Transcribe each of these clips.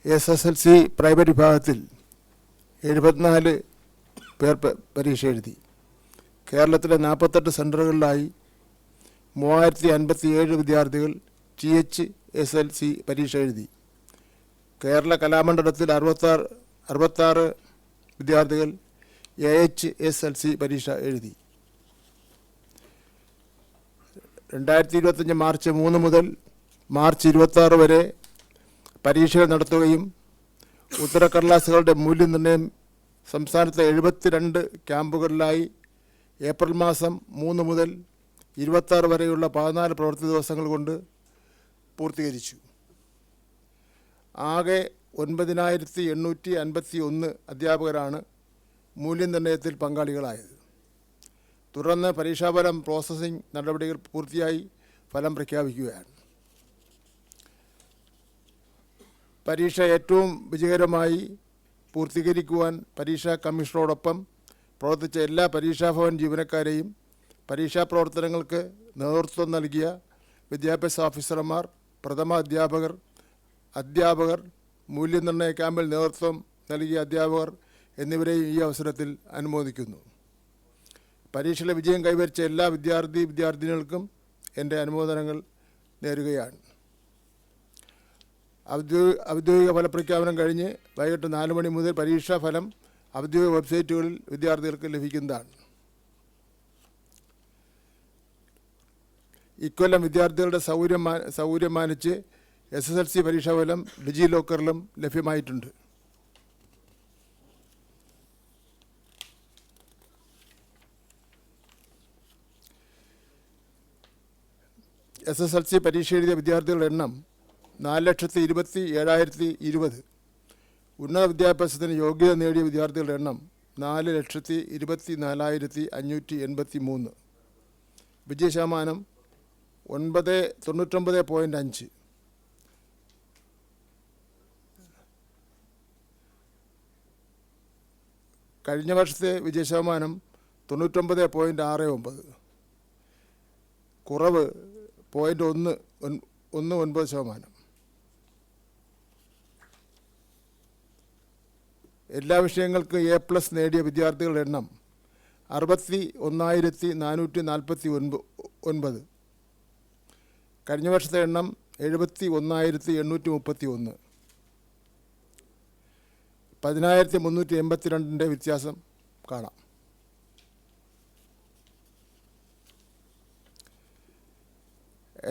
SSLC private വിഭാഗത്തിൽ 74 പേർ പരീക്ഷ എഴുതി. കേരളത്തിലെ 48 സെൻറ്ററുകളിലായി 3057 വിദ്യാർത്ഥികൾ THSLC പരീക്ഷ എഴുതി. കേരള കലാമണ്ഡലത്തിൽ 66 വിദ്യാർത്ഥികൾ AHSLC പരീക്ഷ എഴുതി. 2025 മാർച്ച് 3 മുതൽ മാർച്ച് 26 വരെ പരീക്ഷകൾ നടത്തുകയും ഉത്തരക്കടലാസുകളുടെ മൂല്യനിർണ്ണയം സംസ്ഥാനത്തെ 72 ക്യാമ്പുകളിലായി ഏപ്രിൽ മാസം 3 മുതൽ 26 വരെയുള്ള 14 പ്രവൃത്തി ദിവസങ്ങൾ കൊണ്ട് പൂർത്തീകരിച്ചു. ആകെ 9851 അധ്യാപകരാണ് മൂല്യനിർണ്ണയത്തിൽ പങ്കാളികളായത്. തുടർന്ന് പരീക്ഷാഫലം പ്രോസസ്സിംഗ് നടപടികൾ പൂർത്തിയായി ഫലം പ്രഖ്യാപിക്കുകയാണ്. പരീക്ഷ ഏറ്റവും വിജയകരമായി പൂർത്തീകരിക്കുവാൻ പരീക്ഷാ കമ്മീഷണറോടൊപ്പം പ്രവർത്തിച്ച എല്ലാ പരീക്ഷാഭവൻ ജീവനക്കാരെയും പരീക്ഷാ പ്രവർത്തനങ്ങൾക്ക് നേതൃത്വം നൽകിയ വിദ്യാഭ്യാസ ഓഫീസർമാർ, പ്രഥമ അധ്യാപകർ, മൂല്യനിർണ്ണയ ക്യാമ്പിൽ നേതൃത്വം നൽകിയ അധ്യാപകർ എന്നിവരെയും ഈ അവസരത്തിൽ അനുമോദിക്കുന്നു. പരീക്ഷയിലെ വിജയം കൈവരിച്ച എല്ലാ വിദ്യാർത്ഥിനികൾക്കും എൻ്റെ അനുമോദനങ്ങൾ നേരുകയാണ്. ഔദ്യോഗിക ഫലപ്രഖ്യാപനം കഴിഞ്ഞ് വൈകിട്ട് 4 മണി മുതൽ പരീക്ഷാ ഫലം ഔദ്യോഗിക വെബ്സൈറ്റുകളിൽ വിദ്യാർത്ഥികൾക്ക് ലഭിക്കുന്നതാണ്. ഇക്കൊല്ലം വിദ്യാർത്ഥികളുടെ സൗകര്യം മാനിച്ച് SSLC പരീക്ഷാഫലം ഡിജി ലോക്കറിലും ലഭ്യമായിട്ടുണ്ട്. SSLC പരീക്ഷ എഴുതിയ വിദ്യാർത്ഥികളുടെ എണ്ണം 4,27,020. ഉന്നത വിദ്യാഭ്യാസത്തിന് യോഗ്യത നേടിയ വിദ്യാർത്ഥികളുടെ എണ്ണം 4,24,583. വിജയശതമാനം 99.5. കഴിഞ്ഞ വർഷത്തെ വിജയശതമാനം 99.69. കുറവ് 0.19%. എല്ലാ വിഷയങ്ങൾക്കും A+ നേടിയ വിദ്യാർത്ഥികളുടെ എണ്ണം 61,449. കഴിഞ്ഞ വർഷത്തെ എണ്ണം 71,831. 10,382 വ്യത്യാസം കാണാം.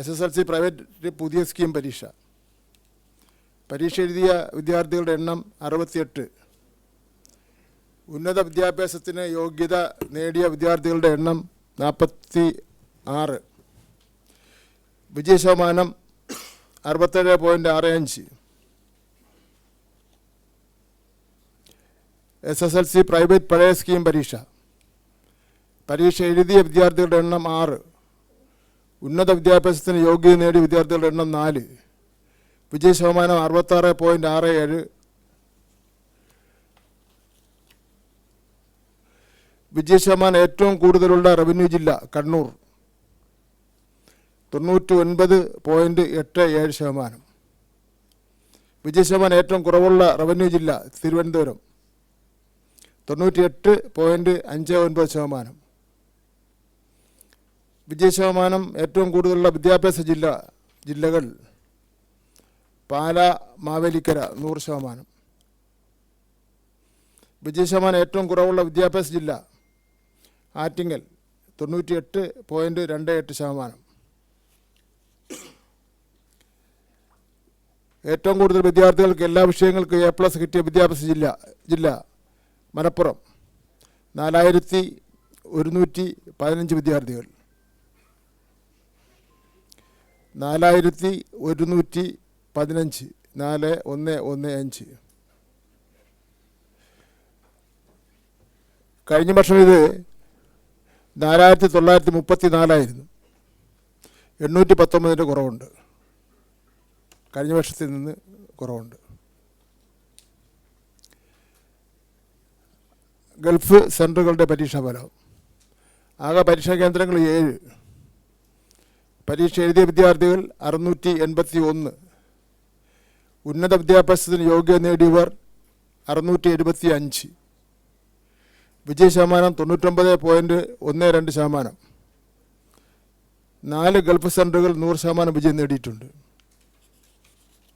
SSLC പ്രൈവറ്റ് പുതിയ സ്കീം പരീക്ഷ എഴുതിയ വിദ്യാർത്ഥികളുടെ എണ്ണം 68. ഉന്നത വിദ്യാഭ്യാസത്തിന് യോഗ്യത നേടിയ വിദ്യാർത്ഥികളുടെ എണ്ണം 46. വിജയശതമാനം 67.65. SSLC പ്രൈവറ്റ് പഴയ സ്കീം പരീക്ഷ എഴുതിയ വിദ്യാർത്ഥികളുടെ എണ്ണം 6. ഉന്നത വിദ്യാഭ്യാസത്തിന് യോഗ്യത നേടിയ വിദ്യാർത്ഥികളുടെ എണ്ണം 4. വിജയശതമാനം 66.67. വിജയശതമാനം ഏറ്റവും കൂടുതലുള്ള റവന്യൂ ജില്ല കണ്ണൂർ 99.87%. വിജയശതമാനം ഏറ്റവും കുറവുള്ള റവന്യൂ ജില്ല തിരുവനന്തപുരം 98.59%. വിജയശതമാനം ഏറ്റവും കൂടുതലുള്ള വിദ്യാഭ്യാസ ജില്ലകൾ പാലാ, മാവേലിക്കര 100%. വിജയശതമാനം ഏറ്റവും കുറവുള്ള വിദ്യാഭ്യാസ ജില്ല ആറ്റിങ്ങൽ 98.28%. ഏറ്റവും കൂടുതൽ വിദ്യാർത്ഥികൾക്ക് എല്ലാ വിഷയങ്ങൾക്കും A+ കിട്ടിയ വിദ്യാഭ്യാസ ജില്ല മലപ്പുറം 4,115 വിദ്യാർത്ഥികൾ. 4,115 4115. കഴിഞ്ഞ വർഷം ഇത് 4,934 819 കുറവുണ്ട്. കഴിഞ്ഞ വർഷത്തിൽ നിന്ന് കുറവുണ്ട്. ഗൾഫ് സെൻറ്ററുകളുടെ പരീക്ഷാഫലം. ആകെ പരീക്ഷാ കേന്ദ്രങ്ങൾ 7. പരീക്ഷ എഴുതിയ വിദ്യാർത്ഥികൾ 681. ഉന്നത വിദ്യാഭ്യാസത്തിന് യോഗ്യത നേടിയവർ 675. വിജയ ശതമാനം 99.12%. 4 ഗൾഫ് സെൻ്ററുകൾ 100% വിജയം നേടിയിട്ടുണ്ട്.